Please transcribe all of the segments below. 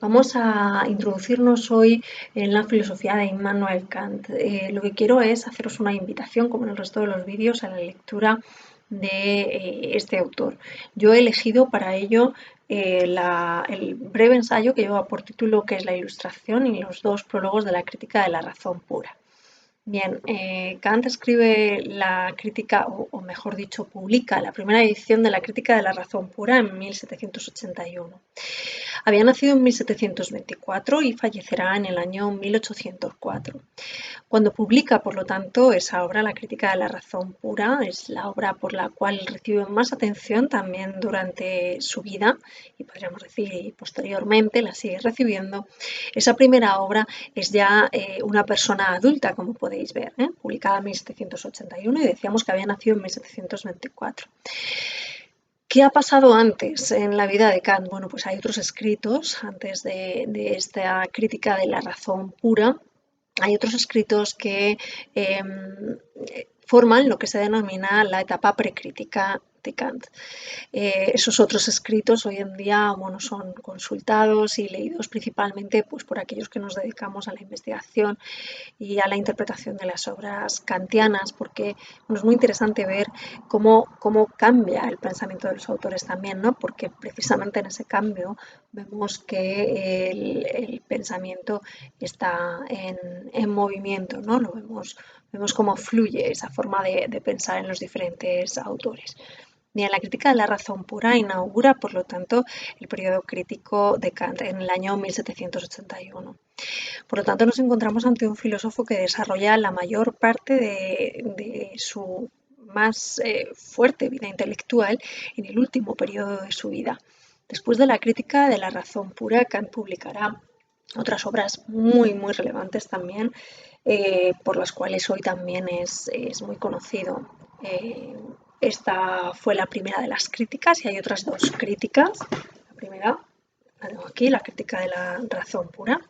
Vamos a introducirnos hoy en la filosofía de Immanuel Kant. Lo que quiero es haceros una invitación, como en el resto de los vídeos, a la lectura de este autor. Yo he elegido para ello el breve ensayo que lleva por título ¿Qué es la ilustración? Y los dos prólogos de la crítica de la razón pura. Bien, Kant escribe la crítica, o mejor dicho, publica la primera edición de la crítica de la razón pura en 1781. Había nacido en 1724 y fallecerá en el año 1804. Cuando publica, por lo tanto, esa obra, La crítica de la razón pura, es la obra por la cual recibe más atención también durante su vida y podríamos decir y posteriormente la sigue recibiendo. Esa primera obra es ya una persona adulta, como podéis ver, publicada en 1781 y decíamos que había nacido en 1724. ¿Qué ha pasado antes en la vida de Kant? Bueno, pues hay otros escritos antes de esta crítica de la razón pura. Hay otros escritos que forman lo que se denomina la etapa precrítica de Kant. Esos otros escritos hoy en día son consultados y leídos principalmente pues, por aquellos que nos dedicamos a la investigación y a la interpretación de las obras kantianas, porque es muy interesante ver cómo cambia el pensamiento de los autores también, ¿no? Porque precisamente en ese cambio vemos que el pensamiento está en movimiento, ¿no? Vemos cómo fluye esa forma de pensar en los diferentes autores. Bien, la crítica de la razón pura inaugura, por lo tanto, el periodo crítico de Kant en el año 1781. Por lo tanto, nos encontramos ante un filósofo que desarrolla la mayor parte de su más fuerte vida intelectual en el último periodo de su vida. Después de la crítica de la razón pura, Kant publicará otras obras muy relevantes también, por las cuales hoy también es muy conocido. Esta fue la primera de las críticas y hay otras dos críticas. La primera, la tengo aquí, la crítica de la razón pura.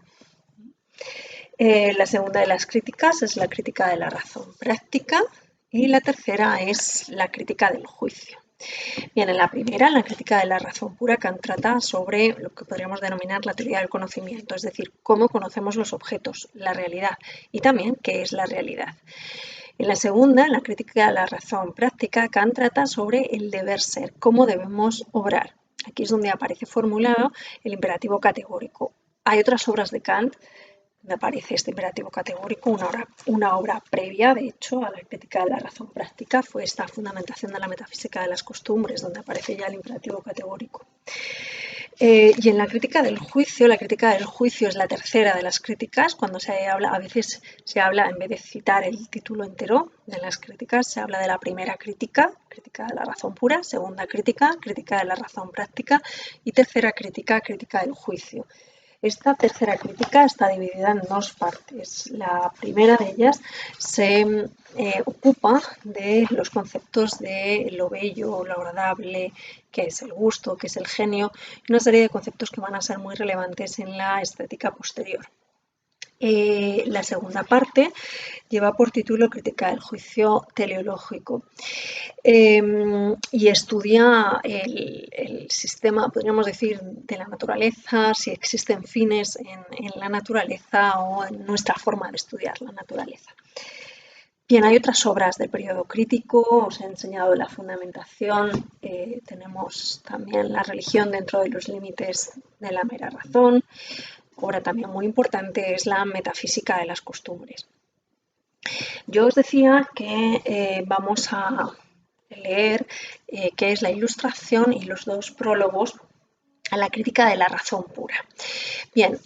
La segunda de las críticas es la crítica de la razón práctica y la tercera es la crítica del juicio. Bien, en la primera, en la crítica de la razón pura, Kant trata sobre lo que podríamos denominar la teoría del conocimiento, es decir, cómo conocemos los objetos, la realidad y también qué es la realidad. En la segunda, en la crítica de la razón práctica, Kant trata sobre el deber ser, cómo debemos obrar. Aquí es donde aparece formulado el imperativo categórico. Hay otras obras de Kant donde aparece este imperativo categórico, una obra previa, de hecho, a la crítica de la razón práctica, fue esta fundamentación de la metafísica de las costumbres, donde aparece ya el imperativo categórico. Y en la crítica del juicio es la tercera de las críticas, cuando a veces se habla, en vez de citar el título entero de las críticas, se habla de la primera crítica, crítica de la razón pura, segunda crítica, crítica de la razón práctica y tercera crítica, crítica del juicio. Esta tercera crítica está dividida en dos partes. La primera de ellas se ocupa de los conceptos de lo bello, lo agradable, qué es el gusto, qué es el genio, y una serie de conceptos que van a ser muy relevantes en la estética posterior. La segunda parte lleva por título Crítica del juicio teleológico y estudia el sistema, podríamos decir, de la naturaleza, si existen fines en la naturaleza o en nuestra forma de estudiar la naturaleza. Bien, hay otras obras del periodo crítico, os he enseñado la fundamentación, tenemos también la religión dentro de los límites de la mera razón. Obra también muy importante es la metafísica de las costumbres. Yo os decía que vamos a leer qué es la ilustración y los dos prólogos a la crítica de la razón pura. Bien,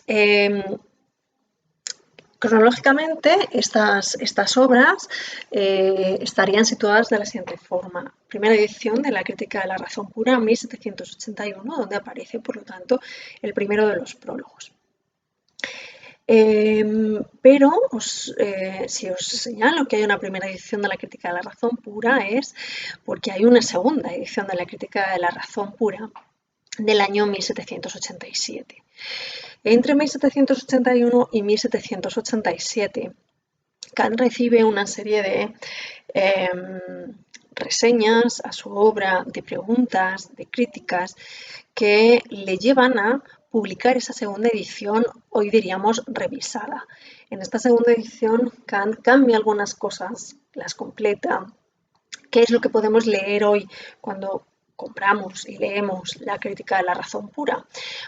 cronológicamente estas obras estarían situadas de la siguiente forma. Primera edición de la crítica de la razón pura, 1781, donde aparece, por lo tanto, el primero de los prólogos. Pero si os señalo que hay una primera edición de la crítica de la razón pura es porque hay una segunda edición de la crítica de la razón pura del año 1787. Entre 1781 y 1787, Kant recibe una serie de reseñas a su obra, de preguntas, de críticas, que le llevan a publicar esa segunda edición, hoy diríamos revisada. En esta segunda edición Kant cambia algunas cosas, las completa. ¿Qué es lo que podemos leer hoy cuando compramos y leemos la crítica de la razón pura?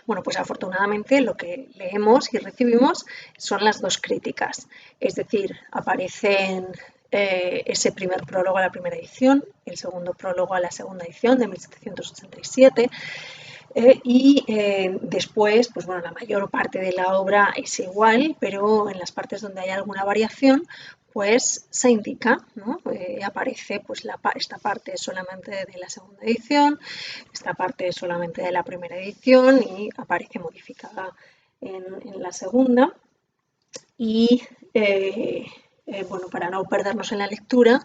Bueno, pues afortunadamente lo que leemos y recibimos son las dos críticas, es decir, aparecen ese primer prólogo a la primera edición, el segundo prólogo a la segunda edición de 1787, después, pues bueno, la mayor parte de la obra es igual, pero en las partes donde hay alguna variación, pues se indica, ¿no? Aparece pues esta parte solamente de la segunda edición, esta parte solamente de la primera edición y aparece modificada en la segunda. Y bueno, para no perdernos en la lectura,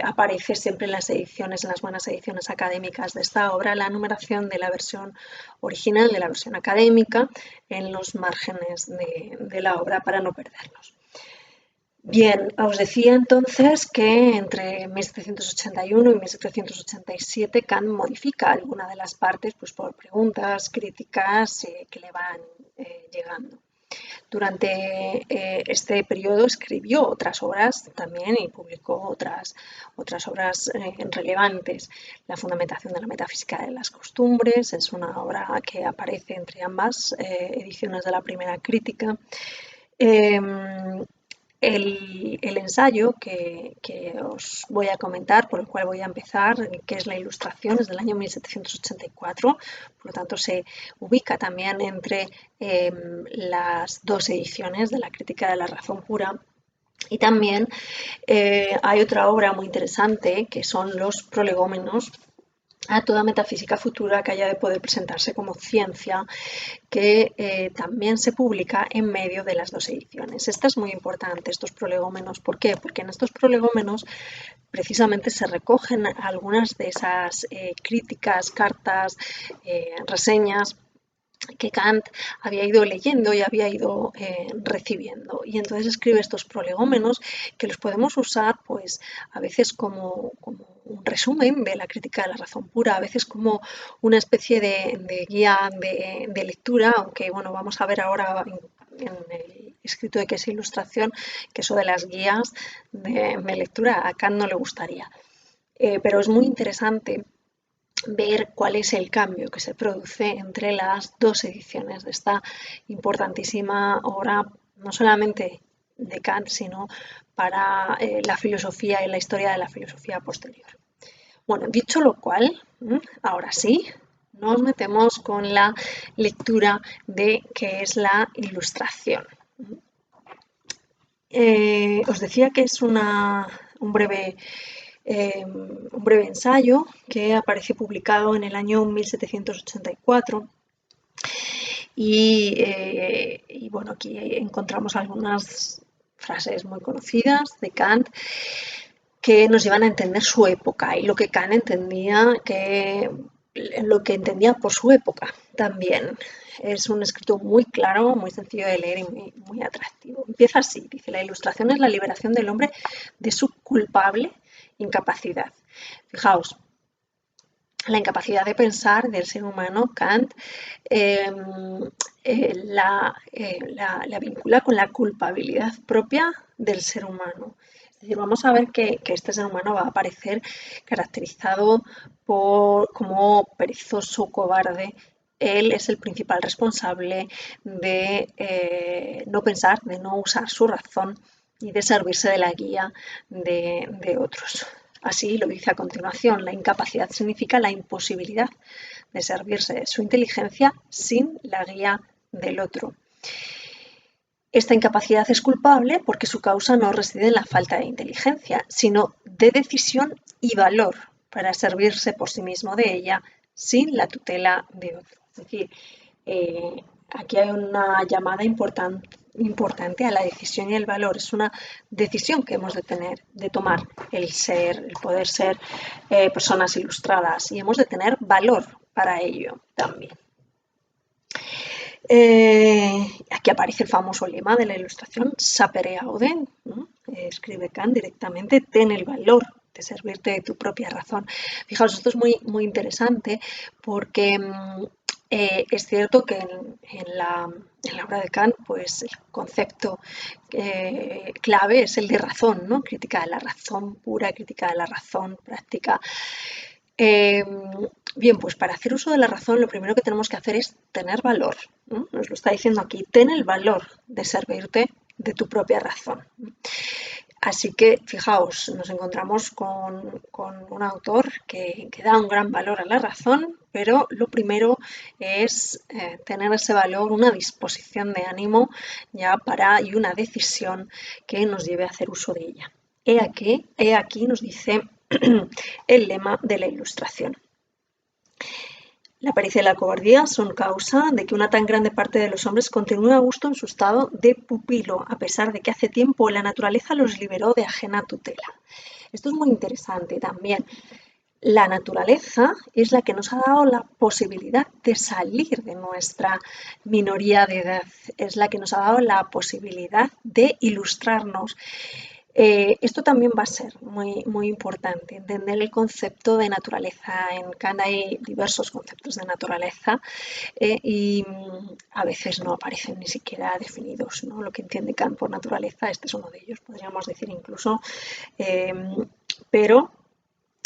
aparece siempre en las ediciones, en las buenas ediciones académicas de esta obra, la numeración de la versión original, de la versión académica, en los márgenes de la obra para no perdernos. Bien, os decía entonces que entre 1781 y 1787 Kant modifica alguna de las partes pues, por preguntas, críticas que le van llegando. Durante este periodo escribió otras obras también y publicó otras obras relevantes. La fundamentación de la metafísica de las costumbres es una obra que aparece entre ambas ediciones de la primera crítica. El ensayo que os voy a comentar, por el cual voy a empezar, que es la ilustración, es del año 1784, por lo tanto se ubica también entre las dos ediciones de la crítica de la razón pura. Y también hay otra obra muy interesante que son los prolegómenos a toda metafísica futura que haya de poder presentarse como ciencia, que también se publica en medio de las dos ediciones. Esta es muy importante, estos prolegómenos. ¿Por qué? Porque en estos prolegómenos precisamente se recogen algunas de esas críticas, cartas, reseñas que Kant había ido leyendo y había ido recibiendo. Y entonces escribe estos prolegómenos que los podemos usar pues a veces como un resumen de la crítica de la razón pura, a veces como una especie de guía de lectura, aunque bueno, vamos a ver ahora en el escrito de que es ilustración, que eso de las guías de lectura a Kant no le gustaría. Pero es muy interesante ver cuál es el cambio que se produce entre las dos ediciones de esta importantísima obra, no solamente de Kant, sino para la filosofía y la historia de la filosofía posterior. Bueno, dicho lo cual, ahora sí, nos metemos con la lectura de qué es la ilustración. Os decía que es un breve ensayo que aparece publicado en el año 1784 y bueno, aquí encontramos algunas frases muy conocidas de Kant que nos llevan a entender su época y lo que Kant entendía por su época también. Es un escrito muy claro, muy sencillo de leer y muy atractivo. Empieza así, dice: la ilustración es la liberación del hombre de su culpable incapacidad. Fijaos, la incapacidad de pensar del ser humano, Kant la vincula con la culpabilidad propia del ser humano. Es decir, vamos a ver que este ser humano va a aparecer caracterizado como perezoso, cobarde. Él es el principal responsable de no pensar, de no usar su razón y de servirse de la guía de otros. Así lo dice a continuación: la incapacidad significa la imposibilidad de servirse de su inteligencia sin la guía del otro. Esta incapacidad es culpable porque su causa no reside en la falta de inteligencia, sino de decisión y valor para servirse por sí mismo de ella sin la tutela de otro. Es decir, aquí hay una llamada importante a la decisión y el valor. Es una decisión que hemos de tener, de tomar el poder ser personas ilustradas, y hemos de tener valor para ello también. Aquí aparece el famoso lema de la ilustración: sapere aude, ¿no? Escribe Kant directamente: ten el valor servirte de tu propia razón. Fijaos, esto es muy interesante porque es cierto que en la obra de Kant, pues el concepto clave es el de razón, ¿no? Crítica de la razón pura, crítica de la razón práctica. Eh, Bien, pues para hacer uso de la razón lo primero que tenemos que hacer es tener valor, ¿no? Nos lo está diciendo aquí, ten el valor de servirte de tu propia razón. Así que, fijaos, nos encontramos con un autor que da un gran valor a la razón, pero lo primero es tener ese valor, una disposición de ánimo ya y una decisión que nos lleve a hacer uso de ella. He aquí nos dice el lema de la Ilustración. La pericia y la cobardía son causa de que una tan grande parte de los hombres continúe a gusto en su estado de pupilo, a pesar de que hace tiempo la naturaleza los liberó de ajena tutela. Esto es muy interesante también. La naturaleza es la que nos ha dado la posibilidad de salir de nuestra minoría de edad, es la que nos ha dado la posibilidad de ilustrarnos. Esto también va a ser muy importante, entender el concepto de naturaleza. En Kant hay diversos conceptos de naturaleza y a veces no aparecen ni siquiera definidos, ¿no? Lo que entiende Kant por naturaleza, este es uno de ellos, podríamos decir incluso, pero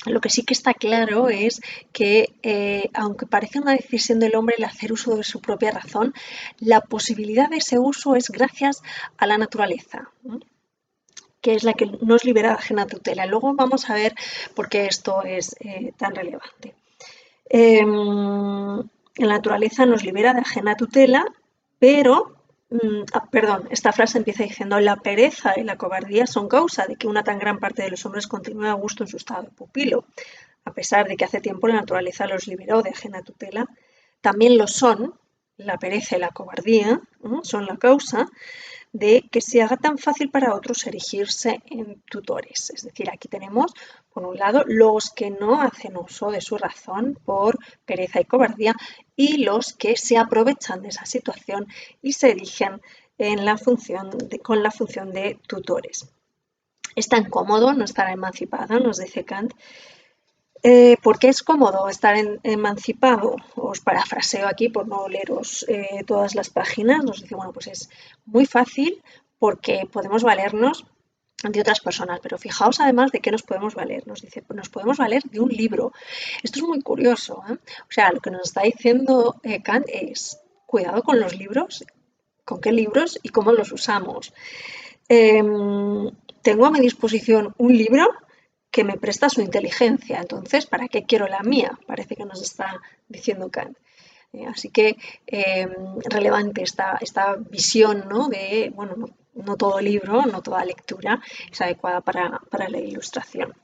lo que sí que está claro es que, aunque parece una decisión del hombre el hacer uso de su propia razón, la posibilidad de ese uso es gracias a la naturaleza, ¿no? Que es la que nos libera de ajena tutela. Luego vamos a ver por qué esto es tan relevante. La naturaleza nos libera de ajena tutela, pero, perdón, esta frase empieza diciendo: la pereza y la cobardía son causa de que una tan gran parte de los hombres continúe a gusto en su estado de pupilo, a pesar de que hace tiempo la naturaleza los liberó de ajena tutela. También lo son, la pereza y la cobardía, ¿no? Son la causa de que se haga tan fácil para otros erigirse en tutores. Es decir, aquí tenemos, por un lado, los que no hacen uso de su razón por pereza y cobardía y los que se aprovechan de esa situación y se erigen con la función de tutores. Es tan cómodo no estar emancipada, nos dice Kant. ¿Por qué es cómodo estar emancipado? Os parafraseo aquí por no leeros todas las páginas. Nos dice, bueno, pues es muy fácil porque podemos valernos de otras personas, pero fijaos además de qué nos podemos valer. Nos dice, pues nos podemos valer de un libro. Esto es muy curioso, ¿eh? O sea, lo que nos está diciendo Kant es, cuidado con los libros, con qué libros y cómo los usamos. Tengo a mi disposición un libro que me presta su inteligencia, entonces, ¿para qué quiero la mía? Parece que nos está diciendo Kant. Así que relevante esta visión, ¿no? De, bueno, no todo libro, no toda lectura es adecuada para la ilustración.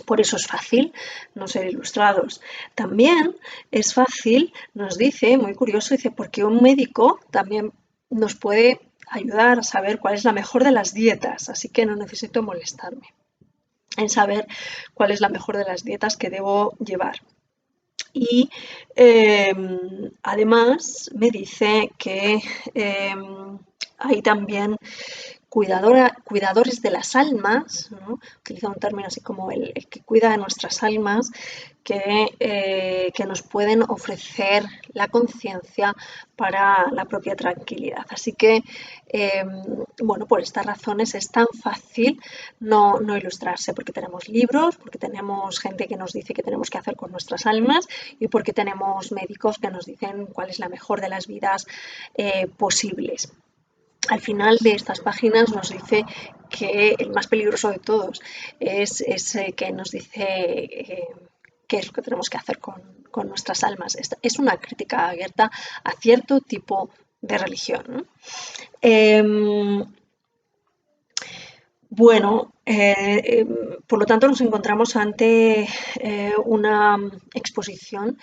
Por eso es fácil no ser ilustrados. También es fácil, nos dice, muy curioso, dice, porque un médico también nos puede ayudar a saber cuál es la mejor de las dietas, así que no necesito molestarme en saber cuál es la mejor de las dietas que debo llevar. Y además me dice que hay también cuidadores de las almas, ¿no? Utiliza un término así como el que cuida de nuestras almas, que nos pueden ofrecer la conciencia para la propia tranquilidad. Así que, bueno, por estas razones es tan fácil no ilustrarse, porque tenemos libros, porque tenemos gente que nos dice qué tenemos que hacer con nuestras almas y porque tenemos médicos que nos dicen cuál es la mejor de las vidas posibles. Al final de estas páginas nos dice que el más peligroso de todos es ese que nos dice qué es lo que tenemos que hacer con nuestras almas. Es una crítica abierta a cierto tipo de religión, ¿no? Bueno, por lo tanto nos encontramos ante una exposición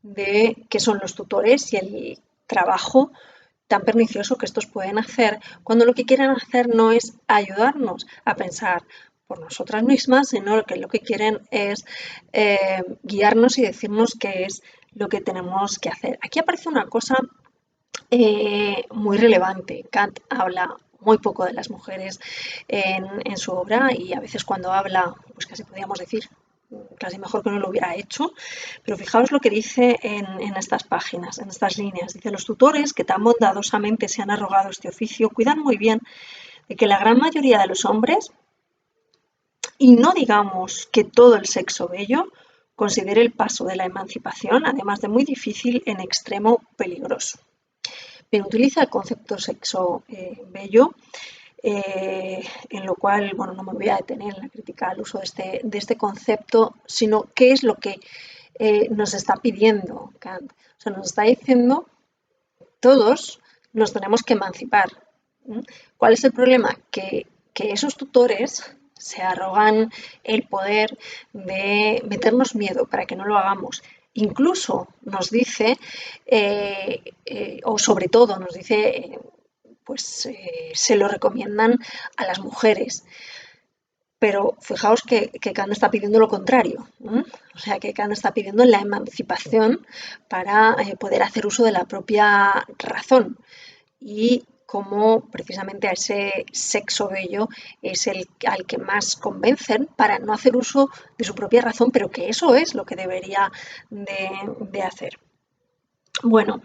de qué son los tutores y el trabajo tan pernicioso que estos pueden hacer cuando lo que quieren hacer no es ayudarnos a pensar por nosotras mismas, sino que lo que quieren es guiarnos y decirnos qué es lo que tenemos que hacer. Aquí aparece una cosa muy relevante. Kant habla muy poco de las mujeres en su obra y a veces cuando habla, pues casi podríamos decir, casi mejor que no lo hubiera hecho, pero fijaos lo que dice en estas páginas, en estas líneas. Dice, los tutores que tan bondadosamente se han arrogado este oficio cuidan muy bien de que la gran mayoría de los hombres, y no digamos que todo el sexo bello, considere el paso de la emancipación, además de muy difícil, en extremo peligroso. Bien, utiliza el concepto sexo bello, en lo cual, bueno, no me voy a detener en la crítica al uso de este concepto, sino qué es lo que nos está pidiendo Kant. O sea, nos está diciendo, todos nos tenemos que emancipar. ¿Cuál es el problema? Que esos tutores se arrogan el poder de meternos miedo para que no lo hagamos. Incluso nos dice, o sobre todo nos dice, pues se lo recomiendan a las mujeres. Pero fijaos que Kant está pidiendo lo contrario, ¿no? O sea, que Kant está pidiendo la emancipación para poder hacer uso de la propia razón. Y como precisamente a ese sexo bello es el al que más convencen para no hacer uso de su propia razón, pero que eso es lo que debería de hacer. Bueno,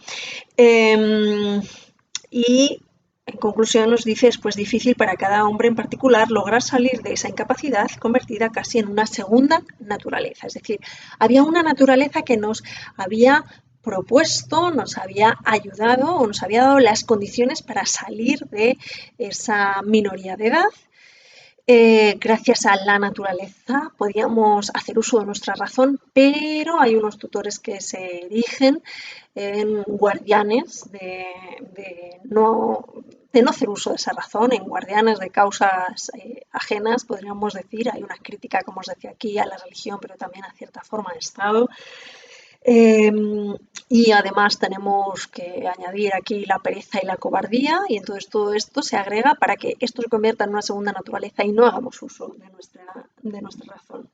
y en conclusión nos dice, es pues difícil para cada hombre en particular lograr salir de esa incapacidad convertida casi en una segunda naturaleza. Es decir, había una naturaleza que nos había propuesto, nos había ayudado o nos había dado las condiciones para salir de esa minoría de edad. Gracias a la naturaleza podíamos hacer uso de nuestra razón, pero hay unos tutores que se erigen en guardianes de no hacer uso de esa razón, en guardianes de causas ajenas, podríamos decir. Hay una crítica, como os decía aquí, a la religión, pero también a cierta forma de Estado. Y además tenemos que añadir aquí la pereza y la cobardía, y entonces todo esto se agrega para que esto se convierta en una segunda naturaleza y no hagamos uso de nuestra razón.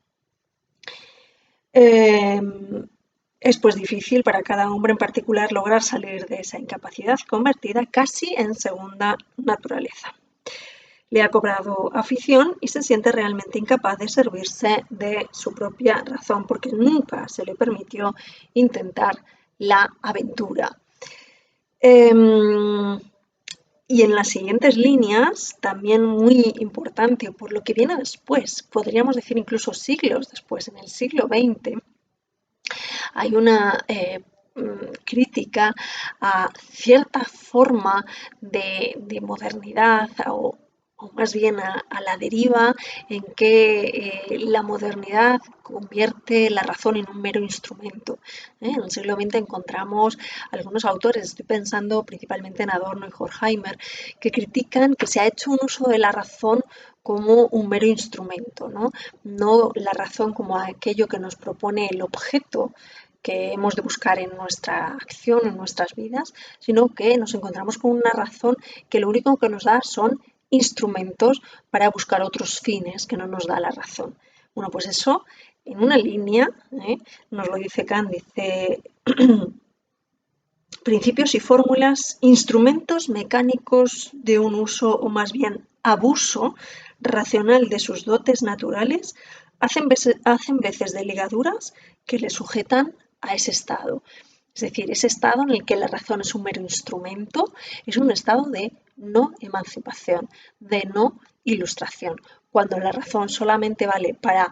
Es pues difícil para cada hombre en particular lograr salir de esa incapacidad convertida casi en segunda naturaleza. Le ha cobrado afición y se siente realmente incapaz de servirse de su propia razón porque nunca se le permitió intentar la aventura. Y en las siguientes líneas, también muy importante por lo que viene después, podríamos decir incluso siglos después, en el siglo XX, hay una crítica a cierta forma de modernidad o más bien a la deriva en que la modernidad convierte la razón en un mero instrumento. En el siglo XX encontramos algunos autores, estoy pensando principalmente en Adorno y Horkheimer, que critican que se ha hecho un uso de la razón como un mero instrumento, no la razón como aquello que nos propone el objeto que hemos de buscar en nuestra acción, en nuestras vidas, sino que nos encontramos con una razón que lo único que nos da son instrumentos para buscar otros fines que no nos da la razón. Bueno, pues eso en una línea, nos lo dice Kant, dice principios y fórmulas, instrumentos mecánicos de un uso o más bien abuso racional de sus dotes naturales, hacen veces de ligaduras que le sujetan a ese estado. Es decir, ese estado en el que la razón es un mero instrumento, es un estado de no emancipación, de no ilustración. Cuando la razón solamente vale para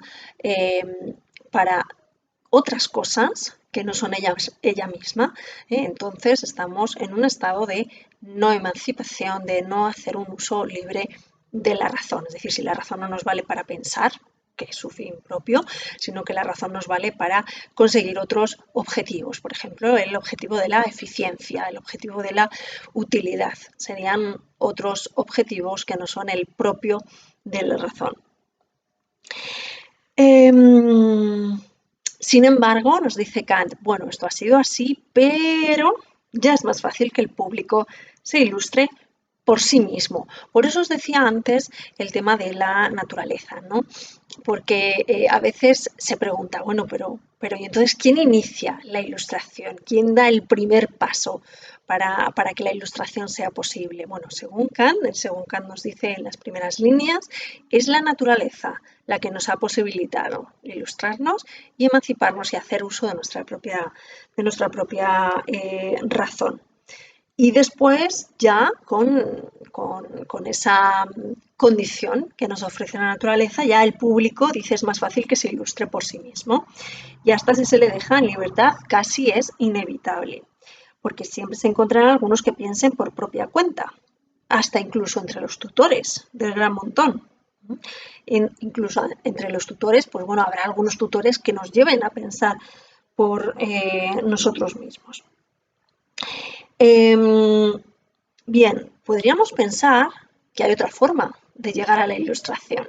otras cosas que no son ella misma, entonces estamos en un estado de no emancipación, de no hacer un uso libre de la razón. Es decir, si la razón no nos vale para pensar, que es su fin propio, sino que la razón nos vale para conseguir otros objetivos. Por ejemplo, el objetivo de la eficiencia, el objetivo de la utilidad. Serían otros objetivos que no son el propio de la razón. Sin embargo, nos dice Kant, bueno, esto ha sido así, pero ya es más fácil que el público se ilustre por sí mismo. Por eso os decía antes el tema de la naturaleza, ¿no? Porque a veces se pregunta, bueno, pero ¿y entonces quién inicia la ilustración? ¿Quién da el primer paso para que la ilustración sea posible? Bueno, según Kant nos dice en las primeras líneas, es la naturaleza la que nos ha posibilitado ilustrarnos y emanciparnos y hacer uso de nuestra propia razón. Y después, ya con esa condición que nos ofrece la naturaleza, ya el público dice es más fácil que se ilustre por sí mismo. Y hasta si se le deja en libertad, casi es inevitable, porque siempre se encontrarán algunos que piensen por propia cuenta, hasta incluso entre los tutores del gran montón. Incluso entre los tutores, pues bueno, habrá algunos tutores que nos lleven a pensar por nosotros mismos. Bien, podríamos pensar que hay otra forma de llegar a la ilustración.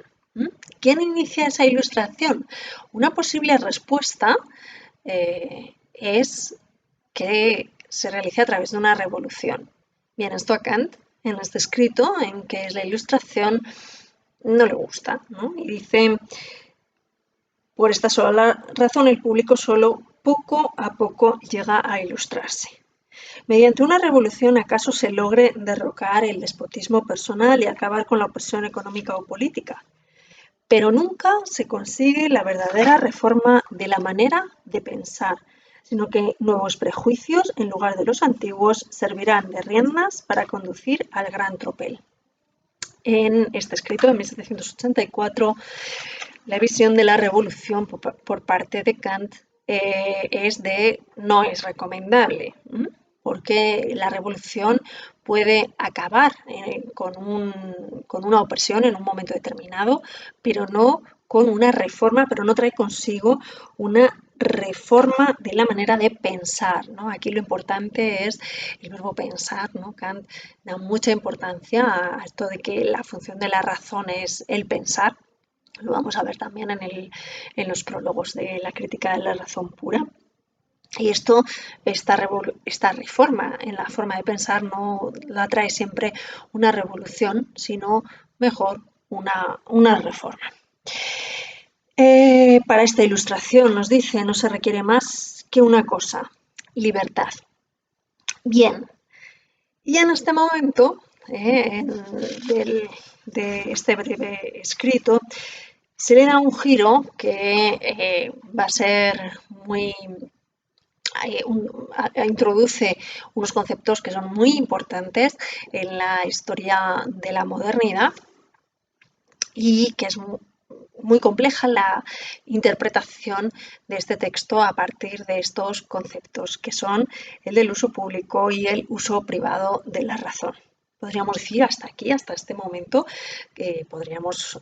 ¿Quién inicia esa ilustración? Una posible respuesta es que se realice a través de una revolución. Bien, esto a Kant, en este escrito, en que es la ilustración, no le gusta, ¿no? Y dice, por esta sola razón, el público solo poco a poco llega a ilustrarse. Mediante una revolución acaso se logre derrocar el despotismo personal y acabar con la opresión económica o política, pero nunca se consigue la verdadera reforma de la manera de pensar, sino que nuevos prejuicios, en lugar de los antiguos, servirán de riendas para conducir al gran tropel. En este escrito de 1784, la visión de la revolución por parte de Kant no es recomendable, porque la revolución puede acabar con una opresión en un momento determinado, pero no con una reforma, pero no trae consigo una reforma de la manera de pensar, ¿no? Aquí lo importante es el verbo pensar, ¿no? Kant da mucha importancia a esto de que la función de la razón es el pensar. Lo vamos a ver también en los prólogos de la crítica de la razón pura. Y esta reforma en la forma de pensar no la trae siempre una revolución, sino mejor una reforma. Para esta ilustración nos dice, no se requiere más que una cosa, libertad. Bien, y en este momento de este breve escrito, se le da un giro que va a ser muy... introduce unos conceptos que son muy importantes en la historia de la modernidad y que es muy compleja la interpretación de este texto a partir de estos conceptos, que son el del uso público y el uso privado de la razón. Podríamos decir hasta aquí, hasta este momento, podríamos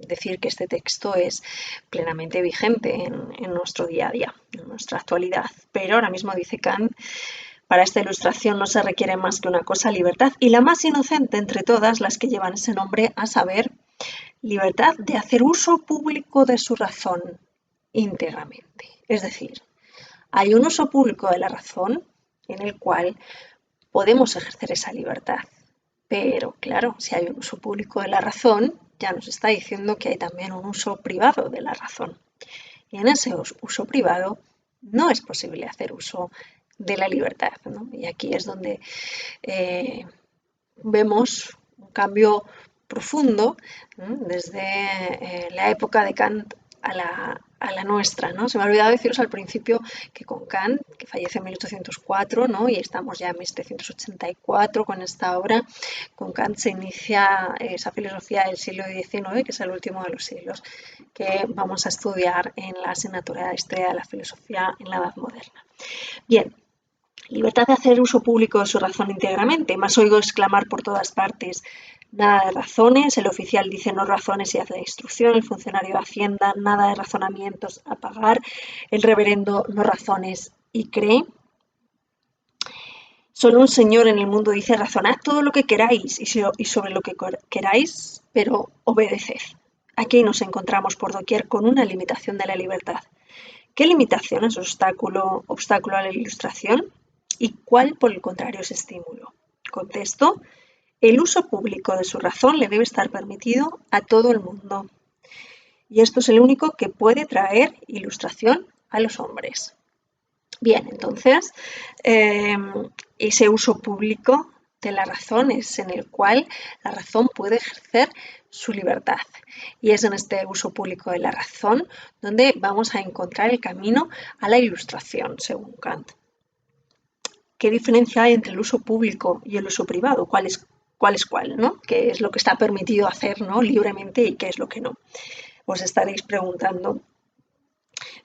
decir que este texto es plenamente vigente en nuestro día a día, en nuestra actualidad. Pero ahora mismo dice Kant, para esta ilustración no se requiere más que una cosa, libertad, y la más inocente entre todas las que llevan ese nombre, a saber, libertad de hacer uso público de su razón íntegramente. Es decir, hay un uso público de la razón en el cual podemos ejercer esa libertad. Pero claro, si hay un uso público de la razón, ya nos está diciendo que hay también un uso privado de la razón. Y en ese uso privado no es posible hacer uso de la libertad, ¿no? Y aquí es donde vemos un cambio profundo, ¿no? Desde la época de Kant a la nuestra, ¿no? Se me ha olvidado deciros al principio que con Kant, que fallece en 1804, ¿no? Y estamos ya en 1784 con esta obra, con Kant se inicia esa filosofía del siglo XIX, que es el último de los siglos, que vamos a estudiar en la asignatura de Historia de la Filosofía en la Edad Moderna. Bien, libertad de hacer uso público de su razón íntegramente, más oigo exclamar por todas partes. Nada de razones, el oficial dice no razones y hace la instrucción, el funcionario de Hacienda, nada de razonamientos a pagar, el reverendo no razones y cree. Solo un señor en el mundo dice razonad todo lo que queráis y sobre lo que queráis, pero obedeced. Aquí nos encontramos por doquier con una limitación de la libertad. ¿Qué limitación es obstáculo a la ilustración? ¿Y cuál, por el contrario, es estímulo? Contesto, el uso público de su razón le debe estar permitido a todo el mundo. Y esto es el único que puede traer ilustración a los hombres. Bien, entonces, ese uso público de la razón es en el cual la razón puede ejercer su libertad. Y es en este uso público de la razón donde vamos a encontrar el camino a la ilustración, según Kant. ¿Qué diferencia hay entre el uso público y el uso privado? ¿Cuál es cuál, ¿no? ¿Qué es lo que está permitido hacer, ¿no?, libremente, y qué es lo que no? Os estaréis preguntando.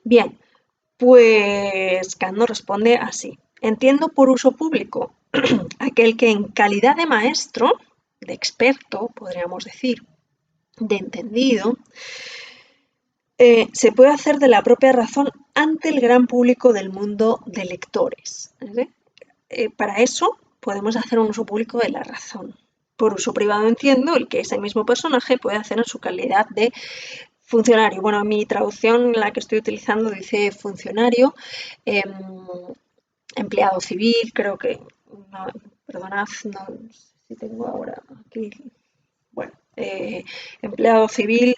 Bien, pues Kant nos responde así. Entiendo por uso público aquel que en calidad de maestro, de experto, podríamos decir, de entendido, se puede hacer de la propia razón ante el gran público del mundo de lectores. Para eso podemos hacer un uso público de la razón. Por uso privado entiendo el que ese mismo personaje puede hacer en su calidad de funcionario. Bueno, mi traducción, la que estoy utilizando, dice funcionario, empleado civil, creo que, no, perdonad, no sé si tengo ahora aquí, bueno, empleado civil,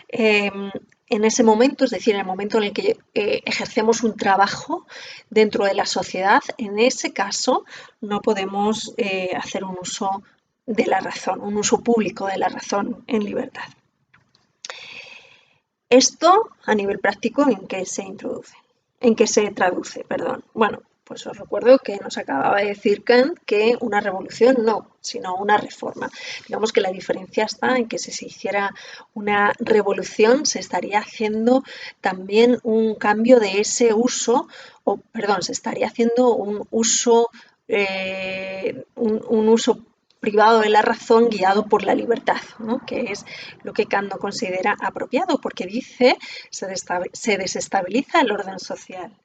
en ese momento, es decir, en el momento en el que ejercemos un trabajo dentro de la sociedad, en ese caso no podemos hacer un uso de la razón, un uso público de la razón en libertad. Esto a nivel práctico, ¿en qué se introduce? ¿En qué se traduce? Perdón. Bueno, pues os recuerdo que nos acababa de decir Kant que una revolución no, sino una reforma. Digamos que la diferencia está en que si se hiciera una revolución se estaría haciendo también un cambio de ese uso, o perdón, se estaría haciendo un uso privado de la razón guiado por la libertad, ¿no?, que es lo que Kant no considera apropiado, porque dice se desestabiliza el orden social.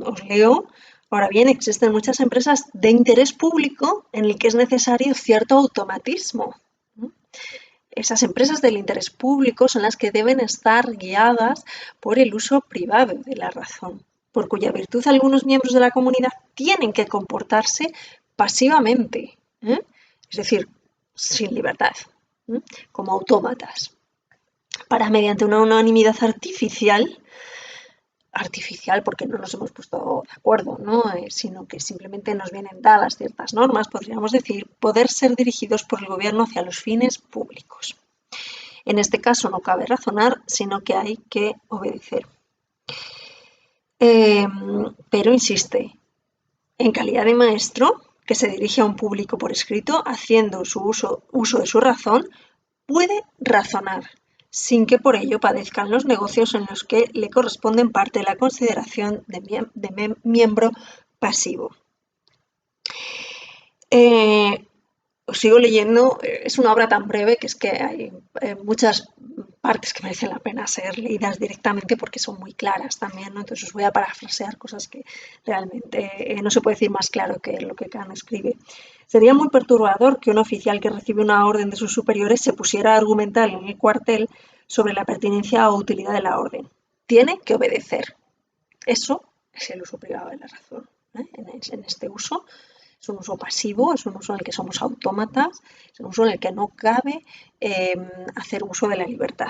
Os leo. Ahora bien, existen muchas empresas de interés público en el que es necesario cierto automatismo. Esas empresas del interés público son las que deben estar guiadas por el uso privado de la razón, por cuya virtud algunos miembros de la comunidad tienen que comportarse pasivamente, es decir, sin libertad, como autómatas, para mediante una unanimidad artificial porque no nos hemos puesto de acuerdo, ¿no?, sino que simplemente nos vienen dadas ciertas normas, podríamos decir, poder ser dirigidos por el gobierno hacia los fines públicos. En este caso no cabe razonar, sino que hay que obedecer. Pero insiste, en calidad de maestro, que se dirige a un público por escrito, haciendo su uso de su razón, puede razonar, sin que por ello padezcan los negocios en los que le corresponden parte de la consideración de miembro pasivo. Os sigo leyendo, es una obra tan breve que es que hay muchas partes que merecen la pena ser leídas directamente porque son muy claras también, ¿no? Entonces os voy a parafrasear cosas que realmente no se puede decir más claro que lo que Kant escribe. Sería muy perturbador que un oficial que recibe una orden de sus superiores se pusiera a argumentar en el cuartel sobre la pertinencia o utilidad de la orden. Tiene que obedecer. Eso es el uso privado de la razón, ¿eh? En este uso es un uso pasivo, es un uso en el que somos autómatas, es un uso en el que no cabe hacer uso de la libertad.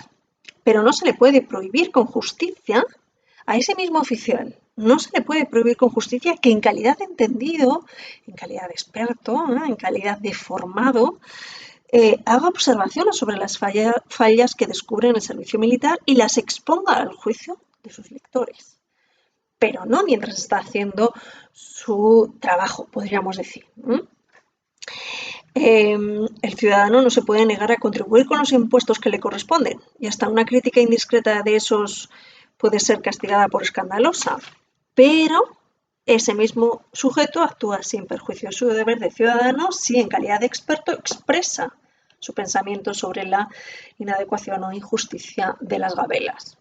Pero no se le puede prohibir con justicia a ese mismo oficial, no se le puede prohibir con justicia que en calidad de entendido, en calidad de experto, en calidad de formado, haga observaciones sobre las fallas que descubre en el servicio militar y las exponga al juicio de sus lectores. Pero no mientras está haciendo su trabajo, podríamos decir. El ciudadano no se puede negar a contribuir con los impuestos que le corresponden, y hasta una crítica indiscreta de esos puede ser castigada por escandalosa, pero ese mismo sujeto actúa sin perjuicio de su deber de ciudadano si en calidad de experto expresa su pensamiento sobre la inadecuación o injusticia de las gabelas.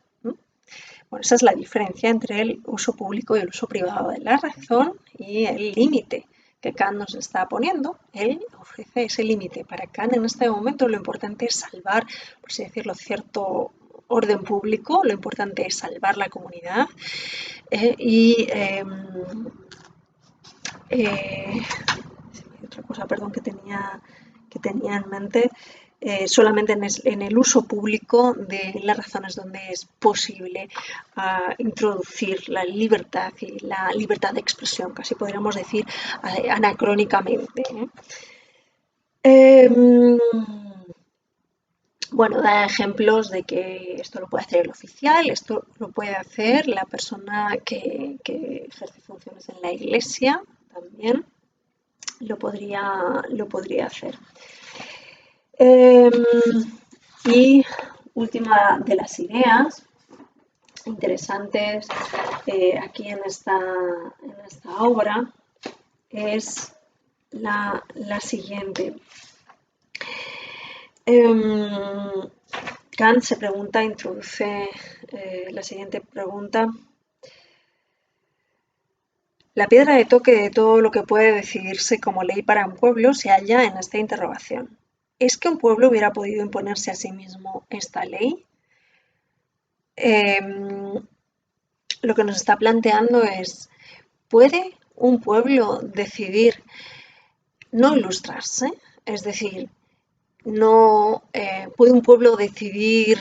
Bueno, esa es la diferencia entre el uso público y el uso privado de la razón y el límite que Kant nos está poniendo. Él ofrece ese límite. Para Kant en este momento lo importante es salvar, por así decirlo, cierto orden público, lo importante es salvar la comunidad otra cosa, perdón, que que tenía en mente solamente en el uso público de las razones donde es posible introducir la libertad y la libertad de expresión, casi podríamos decir anacrónicamente. Bueno, da ejemplos de que esto lo puede hacer el oficial, esto lo puede hacer la persona que ejerce funciones en la iglesia, también lo podría hacer. Y última de las ideas interesantes aquí en esta obra es la siguiente. Kant se pregunta, introduce la siguiente pregunta. La piedra de toque de todo lo que puede decidirse como ley para un pueblo se halla en esta interrogación. ¿Es que un pueblo hubiera podido imponerse a sí mismo esta ley? Lo que nos está planteando es, ¿puede un pueblo decidir no ilustrarse? Es decir, no puede un pueblo decidir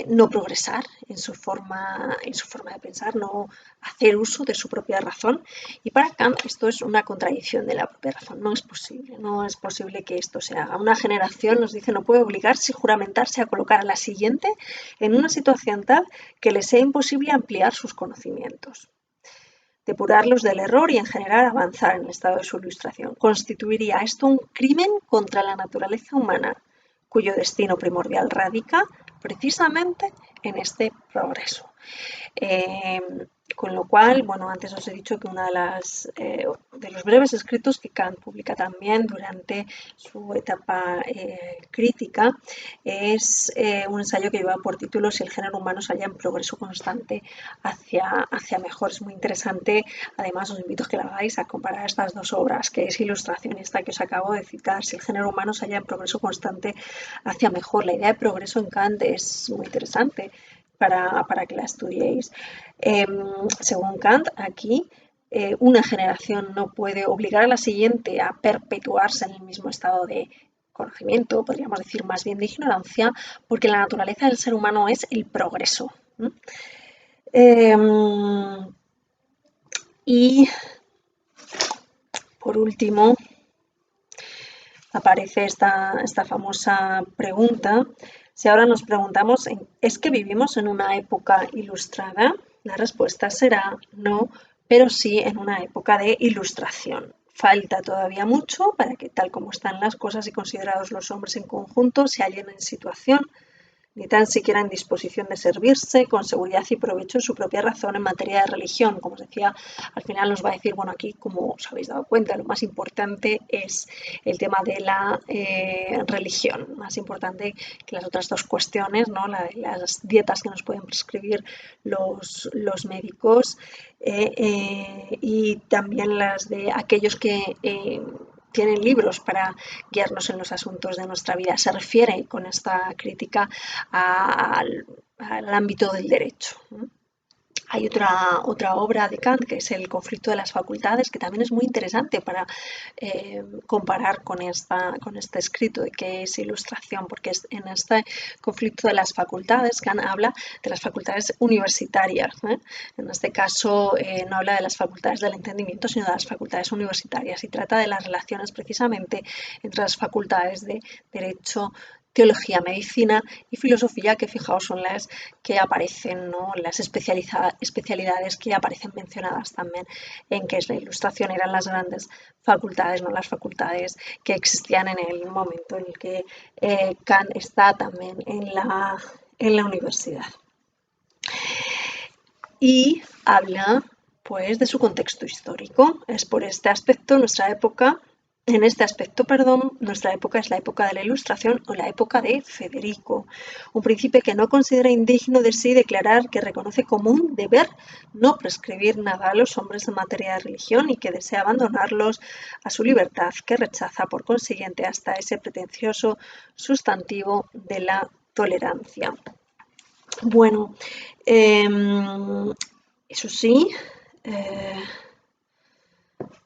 no progresar en su forma de pensar, no hacer uso de su propia razón. Y para Kant esto es una contradicción de la propia razón. No es posible que esto se haga. Una generación, nos dice, no puede obligarse y juramentarse a colocar a la siguiente en una situación tal que le sea imposible ampliar sus conocimientos, depurarlos del error y en general avanzar en el estado de su ilustración. Constituiría esto un crimen contra la naturaleza humana, cuyo destino primordial radica precisamente en este progreso. Con lo cual, bueno, antes os he dicho que uno de los breves escritos que Kant publica también durante su etapa crítica es un ensayo que lleva por título Si el género humano se halla en progreso constante hacia mejor. Es muy interesante. Además, os invito a que la hagáis a comparar estas dos obras, que es Ilustración y esta que os acabo de citar, Si el género humano se halla en progreso constante hacia mejor. La idea de progreso en Kant es muy interesante para que la estudiéis. Según Kant, aquí una generación no puede obligar a la siguiente a perpetuarse en el mismo estado de conocimiento, podríamos decir más bien de ignorancia, porque la naturaleza del ser humano es el progreso. Y por último, aparece esta famosa pregunta. Si ahora nos preguntamos, ¿es que vivimos en una época ilustrada? La respuesta será no, pero sí en una época de ilustración. Falta todavía mucho para que, tal como están las cosas y considerados los hombres en conjunto, se hallen en situación ni tan siquiera en disposición de servirse con seguridad y provecho en su propia razón en materia de religión. Como os decía, al final nos va a decir, bueno, aquí, como os habéis dado cuenta, lo más importante es el tema de la religión, más importante que las otras dos cuestiones, ¿no? Las dietas que nos pueden prescribir los médicos y también las de aquellos que tienen libros para guiarnos en los asuntos de nuestra vida. Se refiere con esta crítica al ámbito del derecho. Hay otra obra de Kant que es El conflicto de las facultades, que también es muy interesante para comparar con este escrito de que es ilustración, porque en este conflicto de las facultades Kant habla de las facultades universitarias. En este caso no habla de las facultades del entendimiento, sino de las facultades universitarias y trata de las relaciones precisamente entre las facultades de derecho, teología, medicina y filosofía, que fijaos son las que aparecen, ¿no? Las especialidades que aparecen mencionadas también en que es la ilustración, eran las grandes facultades, no las facultades que existían en el momento en el que Kant está también en la universidad. Y habla pues de su contexto histórico. Es por este aspecto nuestra época es la época de la Ilustración o la época de Federico, un príncipe que no considera indigno de sí declarar que reconoce como un deber no prescribir nada a los hombres en materia de religión y que desea abandonarlos a su libertad, que rechaza por consiguiente hasta ese pretencioso sustantivo de la tolerancia. Bueno, eso sí,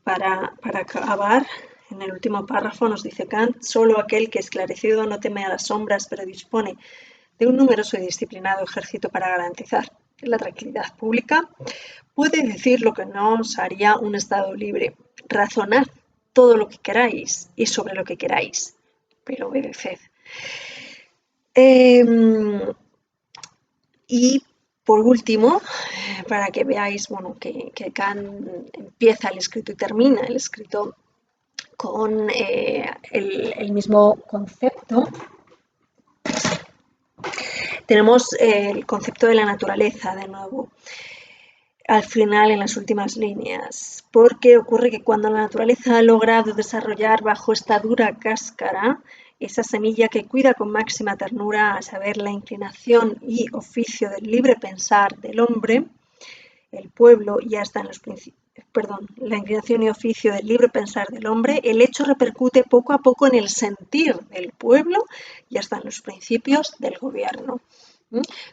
para acabar En el último párrafo nos dice Kant, solo aquel que esclarecido no teme a las sombras, pero dispone de un numeroso y disciplinado ejército para garantizar la tranquilidad pública, puede decir lo que no os haría un Estado libre. Razonad todo lo que queráis y sobre lo que queráis, pero obedeced. Y por último, para que veáis que Kant empieza el escrito y termina el escrito con el mismo concepto, tenemos el concepto de la naturaleza de nuevo al final en las últimas líneas, porque ocurre que cuando la naturaleza ha logrado desarrollar bajo esta dura cáscara esa semilla que cuida con máxima ternura, a saber, la inclinación y oficio del libre pensar del hombre, el pueblo ya está en los principios. La inclinación y oficio del libre pensar del hombre, el hecho repercute poco a poco en el sentir del pueblo y hasta en los principios del gobierno.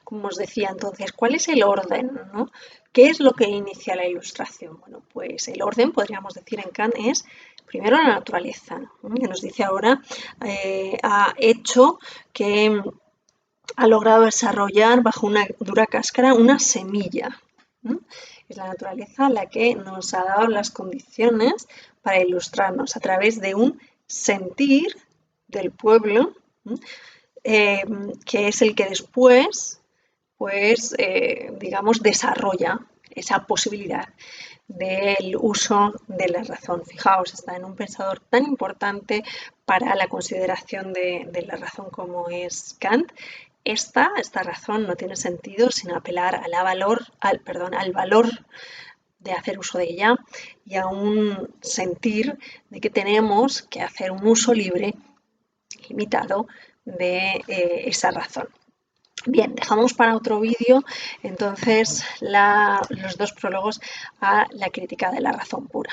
Como os decía entonces, ¿cuál es el orden, ¿no? ¿Qué es lo que inicia la Ilustración? Bueno, pues el orden, podríamos decir en Kant, es primero la naturaleza, ¿no? Que nos dice ahora, ha hecho que ha logrado desarrollar bajo una dura cáscara una semilla. Es la naturaleza la que nos ha dado las condiciones para ilustrarnos a través de un sentir del pueblo, que es el que después, pues, digamos, desarrolla esa posibilidad del uso de la razón. Fijaos, está en un pensador tan importante para la consideración de la razón como es Kant. Esta razón no tiene sentido sin apelar al valor de hacer uso de ella y a un sentir de que tenemos que hacer un uso libre, limitado, de esa razón. Bien, dejamos para otro vídeo entonces los dos prólogos a la crítica de la razón pura.